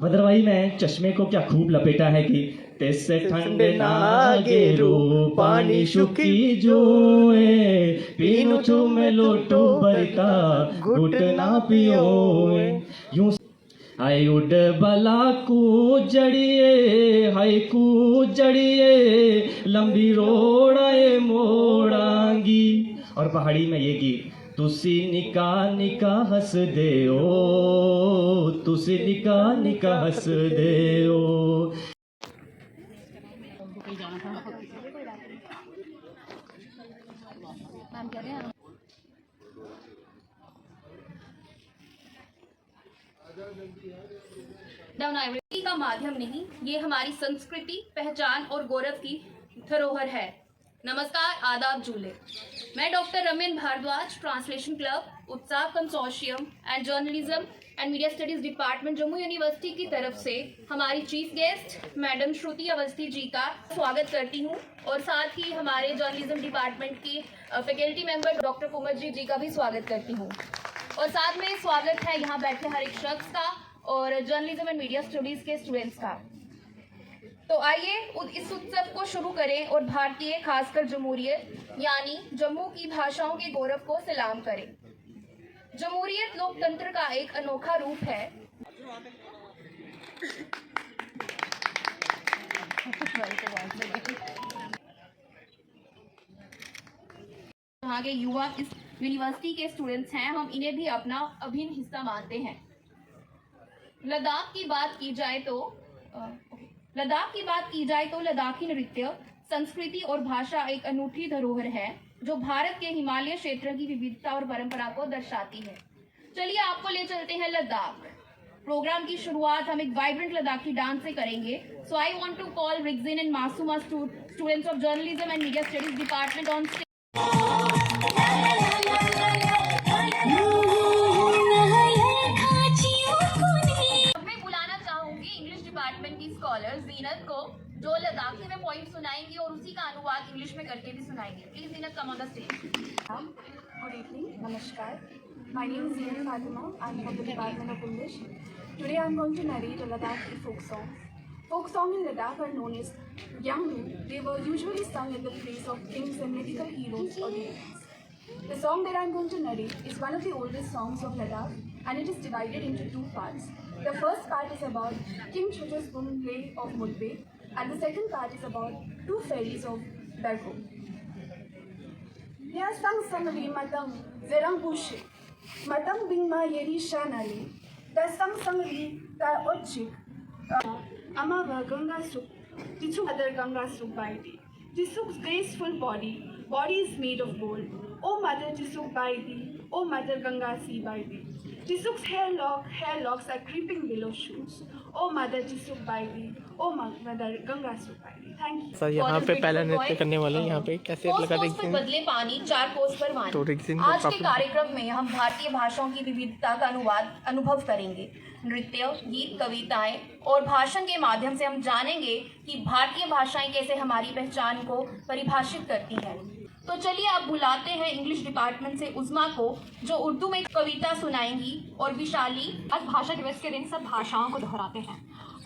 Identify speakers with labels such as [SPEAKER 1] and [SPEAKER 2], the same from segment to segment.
[SPEAKER 1] भद्रवाही में चश्मे को क्या खूब लपेटा है कि तेसे ठंडे नागे रो पानी शुकी जोए पीनू छू में लोटू बरका घुट ना पियोए यूं हाय उड बला कू जड़िए लंबी रोड़ाए मोड़ांगी। और पहाड़ी में ये गीत तुसी निका निका हस दे ओ तुसी निका निका हस दे ओ।
[SPEAKER 2] डाउनाइवरिटी का माध्यम नहीं, ये हमारी संस्कृति, पहचान और गौरव की धरोहर है। नमस्कार, आदाब, जूले। मैं doctor Raman Bhardwaj, translation club, Utsaah consortium and journalism and media studies department Jammu university की तरफ से हमारी chief guest madam Shruti Awasthi ji का स्वागत करती हूँ और साथ ही हमारे जर्नलिज्म डिपार्टमेंट की faculty member doctor Kumar ji का भी स्वागत करती हूँ। और साथ में स्वागत है यहाँ बैठे हर एक शख्स का और जर्नलिज्म एंड मीडिया स्टडीज के स्टूडेंट्स का। तो आइए इस उत्सव को शुरू करें और भारतीय खासकर जमहूरियत यानी जम्मू की भाषाओं के गौरव को सलाम करें। जमहूरियत लोकतंत्र का एक अनोखा रूप है। यहाँ के युवा इस यूनिवर्सिटी के स्टूडेंट्स हैं, हम इन्हें भी अपना अभिन्न हिस्सा मानते हैं। लद्दाख की बात की जाए तो लद्दाखी नृत्य, संस्कृति और भाषा एक अनूठी धरोहर है जो भारत के हिमालय क्षेत्र की विविधता और परंपरा को दर्शाती है। चलिए आपको ले चलते हैं लद्दाख। प्रोग्राम की शुरुआत हम एक वाइब्रेंट लद्दाखी डांस से करेंगे। So I want to call Rigzin and Masooma students of journalism and media studies department on stage. Scholar Zeenat को जो लद्दाखी में पॉइंट सुनाएंगी और उसी का अनुवाद इंग्लिश में करके भी सुनाएंगे। Please Zeenat come on the stage.
[SPEAKER 3] Good evening, Namaskar. My name is Zinat Fatima. I'm from the Department of English. Today I'm going to narrate a Ladakhi folk song. Folk songs in Ladakh are known as Yangnu. They were usually sung in the place of kings and mythical heroes or deities. The song that I'm going to narrate is one of the oldest songs of Ladakh and it is divided into two parts. The first part is about King Chuchus Bumle of Mudbe and the second part is about two fairies of Dargo. Ya sang samali matang zerang bushe matang bingma yeri shanali ta sang samali ta ochik amava ganga suk tichu other ganga suk baiti Tisuk's graceful body is made of gold. O mother Tisuk baiti, O mother Ganga see baiti. Tisuk's hair locks are creeping below shoes. O mother Tisuk baiti, O mother Ganga suk baiti. Thank you.
[SPEAKER 4] Sir यहाँ पे पहला नृत्य करने वाले यहाँ पे कैसे लगा
[SPEAKER 2] पर बदले पानी, चार कोस पर वाणी।
[SPEAKER 4] तो रिक्सिन
[SPEAKER 2] आज के कार्यक्रम में हम भारतीय भाषाओं की विविधता का अनुभव करेंगे। नृत्य, गीत, कविताएं और भाषण के माध्यम से हम जानेंगे कि भारतीय भाषाएं कैसे हमारी पहचान को परिभाषित करती हैं। तो चलिए आप बुलाते हैं इंग्लिश डिपार्टमेंट से उस्मा को जो उर्दू में कविता सुनाएंगी और विशाली।
[SPEAKER 5] आज भाषा दिवस के दिन सब भाषाओं को दोहराते हैं,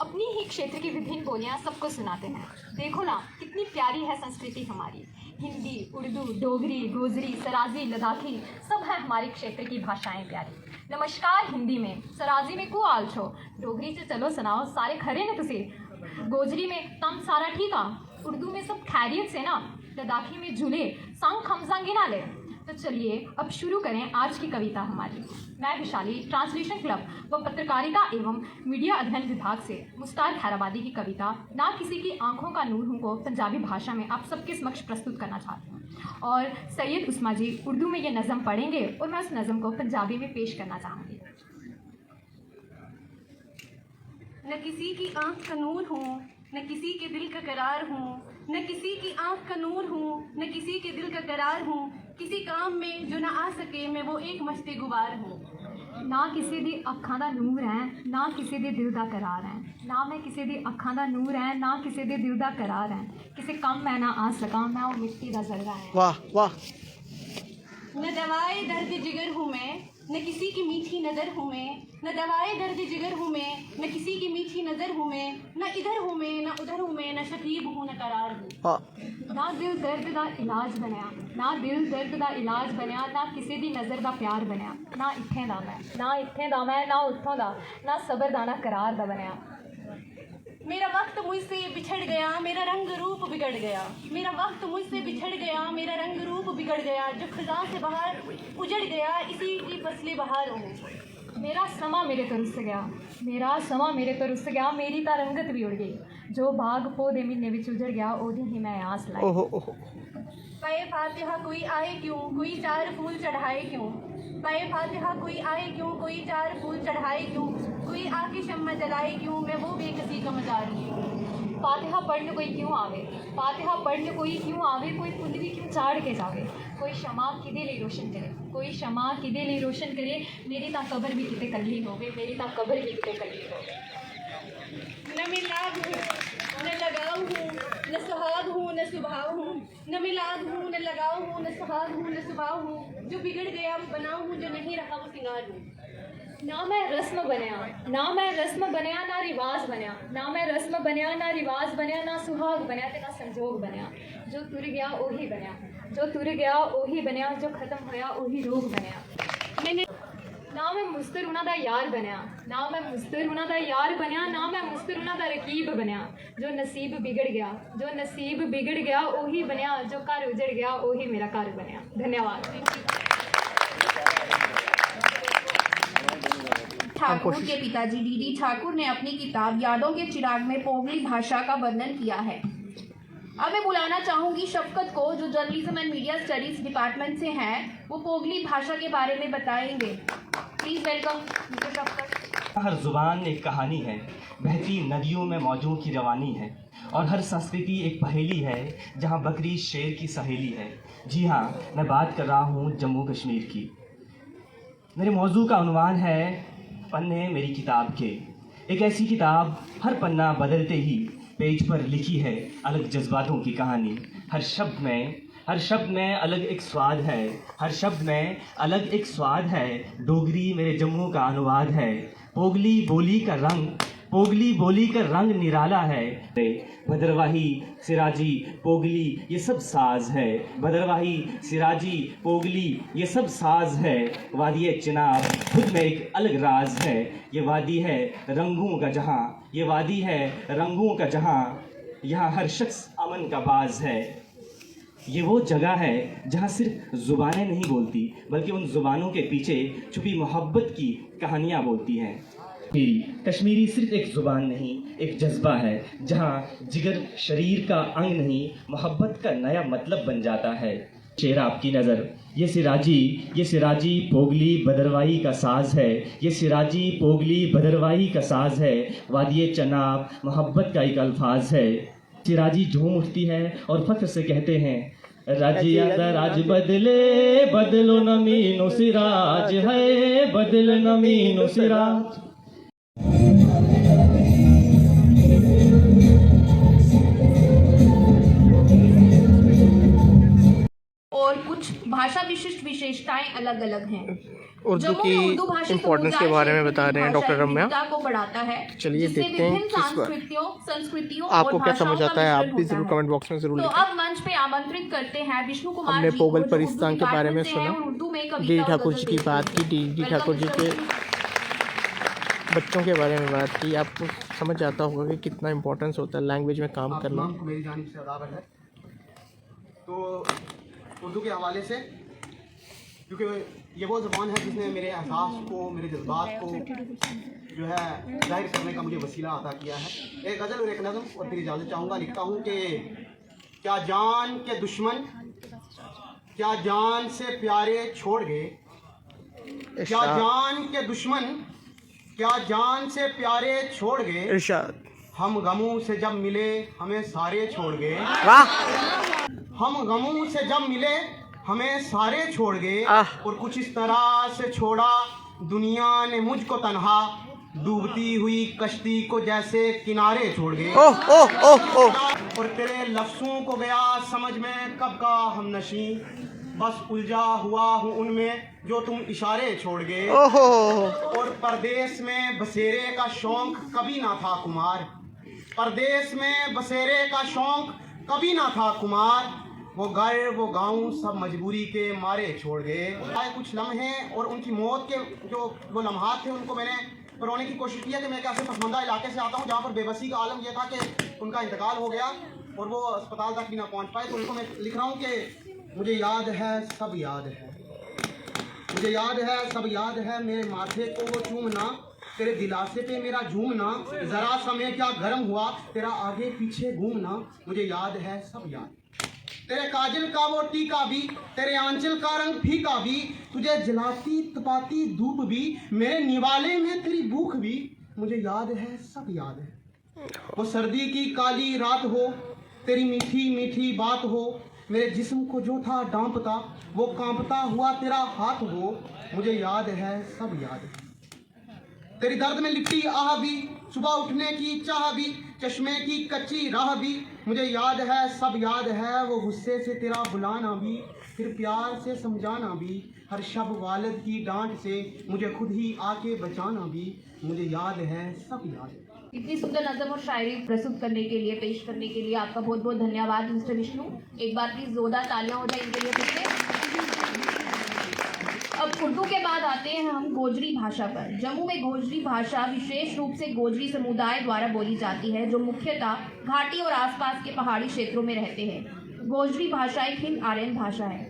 [SPEAKER 5] अपनी ही क्षेत्र की विभिन्न बोलियां सबको सुनाते हैं। देखो ना कितनी प्यारी है संस्कृति हमारी। हिंदी, उर्दू, डोगरी, गोजरी, सराजी, लद्दाखी सब है हमारे क्षेत्र की भाषाएं प्यारी। नमस्कार हिंदी में, सराजी में को आल छो, डोगरी से चलो सुनाओ सारे खरे ने तुसे, गोजरी में तम सारा ठीक आ, उर्दू में सब खैरियत से ना, लद्दाखी में झूले संग खमसंग ना ले। तो चलिए अब शुरू करें आज की कविता हमारी। मैं विशाली ट्रांसलेशन क्लब व पत्रकारिता एवं मीडिया अध्ययन विभाग से मुस्तार खैराबादी की कविता ना किसी की आंखों का नूर हूँ को पंजाबी भाषा में आप सबके समक्ष प्रस्तुत करना चाहती हूँ और सैयद उस्मा जी उर्दू में ये नज़म पढ़ेंगे और मैं उस नज़म को पंजाबी में पेश करना चाहूँगी।
[SPEAKER 3] न किसी की आँख का नूर हूँ, न किसी के दिल का करार हूँ, न किसी की आँख का नूर हूँ, न किसी के दिल का करार हूँ, किसी काम में जो न आ सके मैं वो एक मस्ते गुबार हूँ।
[SPEAKER 5] ना किसी दी अखां दा नूर है, ना किसी दे दिल दा करार है, ना मैं किसी दी अखां दा नूर है, ना किसी दे दिल दा करार है, किसी कम मैं ना आ सका मैं वो मिट्टी दा जर्रा है।
[SPEAKER 4] वाह वाह।
[SPEAKER 3] न दवाए दर्द जिगर हूँ मैं,
[SPEAKER 5] न किसी की मीठी नज़र हूँ मैं, न दवाए दर्द जिगर हूँ मैं, न किसी की मीठी नज़र हूँ मैं, न इधर हूँ मैं न उधर हूँ मैं, न शकीब हूँ न करार हूँ। ना दिल दर्द दा इलाज बनया, ना दिल दर्द दा इलाज बनया, ना किसी दी नज़र दा प्यार बनया, ना इत्थें दा मैं, ना इत्थें दा मैं, ना उत्थों दा, ना सबर दा ना करार दा बनया। मेरा वक्त मुझसे बिछड़ गया, मेरा रंग रूप बिगड़ गया, मेरा वक्त मुझसे बिछड़ गया, मेरा रंग रूप बिगड़ गया, जो खज़ां से बाहर उजड़ गया, इसी की फसली बहार हूँ। मेरा समा मेरे तो रुस गया, मेरा समा मेरे तो रुस गया, मेरी ता रंगत भी उड़ गई, जो बाग पौधे महीने विच उजड़ गया, ओदी ही मैं आस लाई। पाए फातिहा कोई आए क्यों, कोई चार फूल चढ़ाए क्यों, पाए फातिहा कोई आए क्यों, कोई चार फूल चढ़ाए क्यों, कोई आके शम्मा जलाए क्यों, मैं वो बेकसी का मजार हूँ। फातिहा पढ़ने कोई क्यों आवे, फातिहा पढ़ने कोई क्यों आवे, कोई फुल भी क्यों चाड़ के जावे, कोई शमा किदे लिए रोशन करे, कोई शमा किदे लिए रोशन करे, मेरी ता कबर भी किते कल्ली होवे, मेरी ता कबर भी किते कल्ली होवे। न मिलाद हूँ न लगाव हूँ, न सुहाग हूँ न सुभाव हूँ, न मिलाद हूँ न लगाव हूँ, न सुहाग हूँ न सुभाव हूँ, जो बिगड़ गया वो बनाऊ हूँ, जो नहीं रहा वो सिंगार हूँ। ना मैं रस्म बनया, ना मैं रस्म बनया, ना रिवाज बनया, ना मैं रस्म बनया, ना रिवाज बनया, ना सुहाग बनया ते ना संजोग बनया, जो तुर गया ओही बनया, जो तुर गया ओही बनया, जो खत्म होया ओही रोग बनया। मैंने ना मैं मुस्तर उन्हां दा यार बनया, ना मैं मुस्तर उन्हां दा यार बनया, ना मैं मुस्तर उन्हां दा रकीब बनया, जो नसीब बिगड़ गया, जो नसीब बिगड़ गया ओही बनया, जो घर उजड़ गया ओही मेरा घर बनया। धन्यवाद।
[SPEAKER 2] ठाकुर के पिताजी डी ठाकुर ने अपनी किताब यादों के चिराग में पोगली भाषा का वर्णन किया है। अब मैं बुलाना चाहूँगी शफकत को, जो journalism and media studies department से हैं, वो पोगली भाषा के बारे में बताएंगे। प्लीज़ वेलकम मिस्टर शफकत।
[SPEAKER 1] हर ज़ुबान एक कहानी है, बहती नदियों में मौजों की रवानी है, और हर संस्कृति एक पहेली है जहाँ बकरी शेर की सहेली है। जी हाँ, मैं बात कर रहा हूँ जम्मू कश्मीर की। मेरे मौजू का उन्वान है पन्ने मेरी किताब के। एक ऐसी किताब हर पन्ना बदलते ही पेज पर लिखी है अलग जज्बातों की कहानी। हर शब्द में अलग एक स्वाद है, हर शब्द में अलग एक स्वाद है। डोगरी मेरे जम्मू का अनुवाद है। पोगली बोली का रंग निराला है। भद्रवाही सिराजी पोगली ये सब साज है, भद्रवाही सिराजी पोगली ये सब साज है। वादी चिनाब खुद में एक अलग राज है। ये वादी है रंगों का जहां, ये वादी है रंगों का जहां, यहाँ हर शख्स अमन का बाज है। ये वो जगह है जहाँ सिर्फ ज़ुबानें नहीं बोलती, बल्कि उन ज़ुबानों के पीछे छुपी मोहब्बत की कहानियाँ बोलती हैं। कश्मीरी सिर्फ एक ज़ुबान नहीं, एक जज्बा है जहाँ जिगर शरीर का अंग नहीं, मोहब्बत का नया मतलब बन जाता है। शेर आपकी नज़र, ये सिराजी पोगली बदरवाही का साज है, ये सिराजी पोगली बदरवाही का साज है। वादिये चनाब मोहब्बत का एक अल्फाज है। सिराजी झूम उठती है और फख्र से कहते हैं, राजिया राज बदले बदलो नमीनो सिराज है, बदल नमीनो सिराज।
[SPEAKER 2] और कुछ भाषा विशिष्ट विशेषताएं अलग अलग हैं।
[SPEAKER 4] उर्दू की इम्पोर्टेंस के बारे में बता रहे हैं डॉक्टर रम्या।
[SPEAKER 2] को बढ़ाता है।
[SPEAKER 4] चलिए देखते हैं किस बार
[SPEAKER 2] संस्कृतियों
[SPEAKER 4] आपको क्या समझ आता है, आप भी जरूर कमेंट बॉक्स में जरूर
[SPEAKER 2] तो
[SPEAKER 4] लिखें।
[SPEAKER 2] अब मंच पे आमंत्रित करते हैं विष्णु कुमार
[SPEAKER 4] हमने
[SPEAKER 2] जी
[SPEAKER 4] पोगल
[SPEAKER 2] को, जो
[SPEAKER 4] परिस्तान
[SPEAKER 2] उर्दू
[SPEAKER 4] के बारे में
[SPEAKER 2] डिपार्टमेंट से हैं
[SPEAKER 4] सुना,
[SPEAKER 2] और उर्दू में कविता
[SPEAKER 4] डी
[SPEAKER 2] और
[SPEAKER 4] ठाकुर
[SPEAKER 2] गजल
[SPEAKER 4] जी की
[SPEAKER 2] लिखते
[SPEAKER 4] बात की,
[SPEAKER 2] हैं।
[SPEAKER 4] डी ठाकुर जी के बच्चों के बारे में बात की। आपको समझ आता होगा कि कितना इम्पोर्टेंस होता है लैंग्वेज में काम करना।
[SPEAKER 6] मेरी जानिब से अदा है। तो उर्दू के हवाले से, क्योंकि ये वो ज़बान है जिसने मेरे एहसास को, मेरे जज्बात को जो है जाहिर करने का मुझे वसीला अता किया है। एक गज़ल और एक नज़म, और फिर इजाज़त चाहूँगा। लिखता हूँ कि क्या जान के दुश्मन क्या जान से प्यारे छोड़ गए, क्या जान के दुश्मन क्या जान से प्यारे छोड़ गए,
[SPEAKER 4] इरशाद।
[SPEAKER 6] हम गमों से जब मिले हमें सारे छोड़ गए, हम गमों से जब मिले हमें सारे छोड़ गए, और कुछ इस तरह से छोड़ा दुनिया ने मुझको तन्हा, डूबती हुई कश्ती को जैसे किनारे छोड़ गए। और तेरे लफ्ज़ों को गया समझ में कब का हमनशी, बस उलझा हुआ हूँ उनमें जो तुम इशारे छोड़ गए।
[SPEAKER 4] ओहो
[SPEAKER 6] और परदेश में बसेरे का शौक कभी ना था कुमार, परदेश में बसेरे का शौक कभी ना था कुमार। वो घर वो गांव सब मजबूरी के मारे छोड़ गए। कुछ लम्हे और उनकी मौत के जो वो लम्हात थे उनको मैंने रोने की कोशिश की है कि मैं कैसे पसमंदा इलाके से आता हूँ जहाँ पर बेबसी का आलम यह था कि उनका इंतकाल हो गया और वो अस्पताल तक भी ना पहुँच पाए। तो उनको मैं लिख रहा हूँ कि मुझे याद है सब याद है, मुझे याद है सब याद है, मेरे माथे को वो चूमना, तेरे दिलासे पे मेरा झूमना, जरा सा मैं क्या गर्म हुआ तेरा आगे पीछे घूमना, मुझे याद है सब याद। तेरे काजल का वो टीका भी, तेरे आंचल का रंग फीका भी, तुझे जलाती तपाती धूप भी, मेरे निवाले में तेरी भूख भी, मुझे याद है सब याद है। वो सर्दी की काली रात हो, तेरी मीठी मीठी बात हो, मेरे जिस्म को जो था डांपता वो कांपता हुआ तेरा हाथ हो, मुझे याद है सब याद है। तेरी दर्द में लिपटी आह भी, सुबह उठने की चाह भी, चश्मे की कच्ची राह भी, मुझे याद है सब याद है। वो गुस्से से तेरा बुलाना भी, फिर प्यार से समझाना भी, हर शब वालिद की डांट से मुझे खुद ही आके बचाना भी, मुझे याद है सब याद है।
[SPEAKER 2] इतनी सुंदर नज़म और शायरी प्रस्तुत करने के लिए, पेश करने के लिए आपका बहुत बहुत धन्यवाद मिस्टर विष्णु। एक बार प्लीज जोरदार तालियां हो जाए इनके लिए फिर से। अब उर्दू के बाद आते हैं हम गोजरी भाषा पर। जम्मू में गोजरी भाषा विशेष रूप से गोजरी समुदाय द्वारा बोली जाती है, जो मुख्यतः घाटी और आसपास के पहाड़ी क्षेत्रों में रहते हैं। गोजरी भाषा एक हिंद आर्यन भाषा है।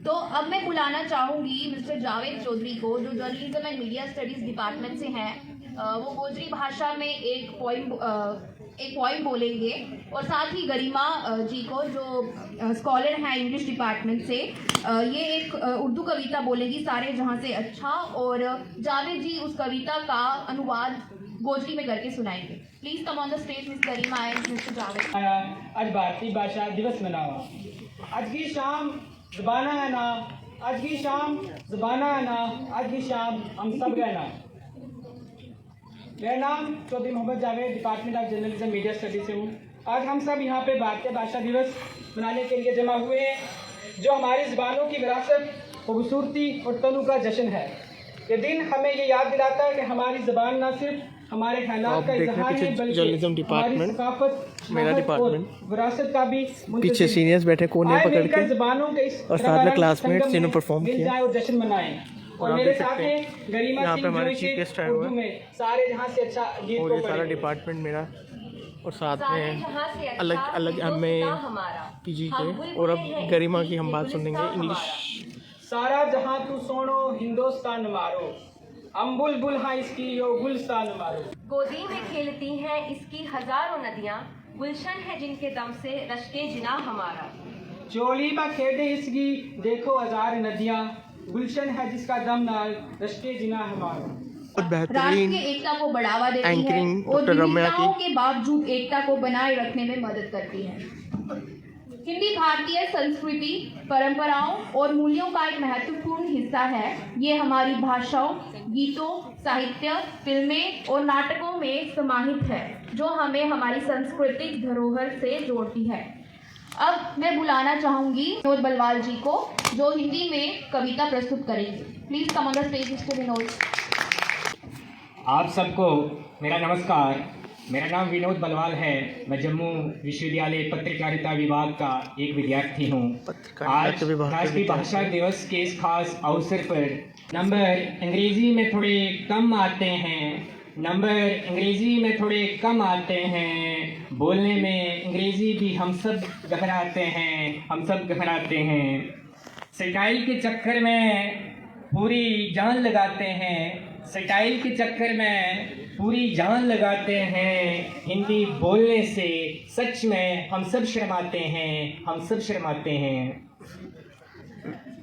[SPEAKER 2] तो अब मैं बुलाना चाहूँगी मिस्टर जावेद चौधरी को, जो journalism and media studies department से हैं। वो गोजरी भाषा में एक पोइम बोलेंगे और साथ ही गरिमा जी को, जो स्कॉलर हैं इंग्लिश डिपार्टमेंट से, ये एक उर्दू कविता बोलेगी सारे जहाँ से अच्छा, और जावेद जी उस कविता का अनुवाद गोजरी में करके सुनाएंगे। Please come on the stage miss Garima and mister Javed.
[SPEAKER 7] आज भारतीय भाषा दिवस मनावा, आज की शाम ज़बाना है ना, आज की शाम ज़बाना है ना, आज की शाम हम सब गए ना। मेरा नाम Chaudhary Mohammad Javed, department of journalism media studies से हूँ। आज हम सब यहाँ पे भारतीय भाषा दिवस मनाने के लिए जमा हुए हैं, जो हमारी ज़बानों की विरासत, खूबसूरती और तनु का जश्न है। ये दिन हमें ये याद दिलाता है कि हमारी ज़बान ना सिर्फ हमारे ख्यालात का इजहार है, बल्कि हमारी सकाफत,
[SPEAKER 4] मेरा डिपार्टमेंट,
[SPEAKER 7] विरासत का भी
[SPEAKER 4] पीछे सीनियर्स बैठे कोने पकड़ के,
[SPEAKER 7] ज़बानों के इस
[SPEAKER 4] और साथ में क्लासमेट्स जिन्होंने परफॉर्म किया
[SPEAKER 7] और जश्न मनाएं। और
[SPEAKER 4] आप
[SPEAKER 7] मेरे
[SPEAKER 4] देख
[SPEAKER 7] साथ
[SPEAKER 4] सकते हैं
[SPEAKER 7] हैं गरिमा
[SPEAKER 4] यहाँ पे
[SPEAKER 7] सिंह,
[SPEAKER 4] हमारे
[SPEAKER 7] जो
[SPEAKER 4] चीफ
[SPEAKER 7] इसे
[SPEAKER 4] गेस्ट आए हुए
[SPEAKER 7] उर्दू में सारे जहाँ से अच्छा गीत
[SPEAKER 4] और
[SPEAKER 7] को
[SPEAKER 4] ये सारा
[SPEAKER 7] पढ़ेंगे।
[SPEAKER 4] डिपार्टमेंट मेरा, और साथ में अलग अलग हमें पीजी के, और अब गरिमा की हम बात सुनेंगे इंग्लिश।
[SPEAKER 7] सारा जहाँ तू सोनो हिंदुस्तान मारो, हम बुलबुल हाँ इसकी यो गुलस्तान मारो।
[SPEAKER 8] गोदी में खेलती हैं इसकी हजारों नदियाँ, गुलशन है जिनके दम से रश्के जिना हमारा।
[SPEAKER 7] चोली में खेदे इसकी देखो हजार नदियाँ, गुलशन है जिसका दम नाल रश्के जिना हमारा।
[SPEAKER 4] बहुत बेहतरीन
[SPEAKER 2] राष्ट्रीय एकता को बढ़ावा देती है
[SPEAKER 4] एंकरिंग
[SPEAKER 2] और
[SPEAKER 4] डॉक्टर रम्या
[SPEAKER 2] विविधताओं
[SPEAKER 4] की।
[SPEAKER 2] के बावजूद एकता को बनाए रखने में मदद करती है। हिंदी भारतीय संस्कृति, परंपराओं और मूल्यों का एक महत्वपूर्ण हिस्सा है। ये हमारी भाषाओं, गीतों, साहित्य, फिल्में और नाटकों में समाहित है, जो हमें हमारी सांस्कृतिक धरोहर से जोड़ती है। अब मैं बुलाना चाहूंगी विनोद बलवाल जी को, जो हिंदी में कविता प्रस्तुत करेंगे। Please come on the stage mister Vinod.
[SPEAKER 9] आप सबको मेरा नमस्कार। मेरा नाम विनोद बलवाल है। मैं जम्मू विश्वविद्यालय पत्रकारिता विभाग का एक विद्यार्थी हूँ। आज राष्ट्रीय भाषा दिवस के इस खास अवसर पर नंबर अंग्रेजी में थोड़े कम आते हैं, बोलने में अंग्रेजी भी हम सब घबराते हैं, स्टाइल के चक्कर में पूरी जान लगाते हैं, हिंदी बोलने से सच में हम सब शर्माते हैं।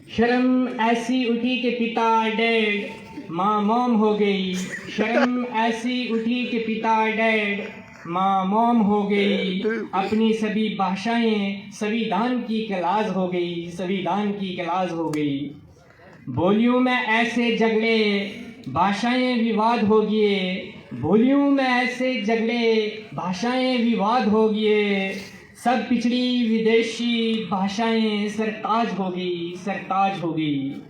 [SPEAKER 9] शर्म ऐसी उठी कि पिता डैड माँ मॉम हो गई, अपनी सभी भाषाएं संविधान की क्लास हो गई, बोलियों में ऐसे झगड़े भाषाएं विवाद हो गए, सब पिछड़ी विदेशी भाषाएं सरताज होगी, सरताज होगी।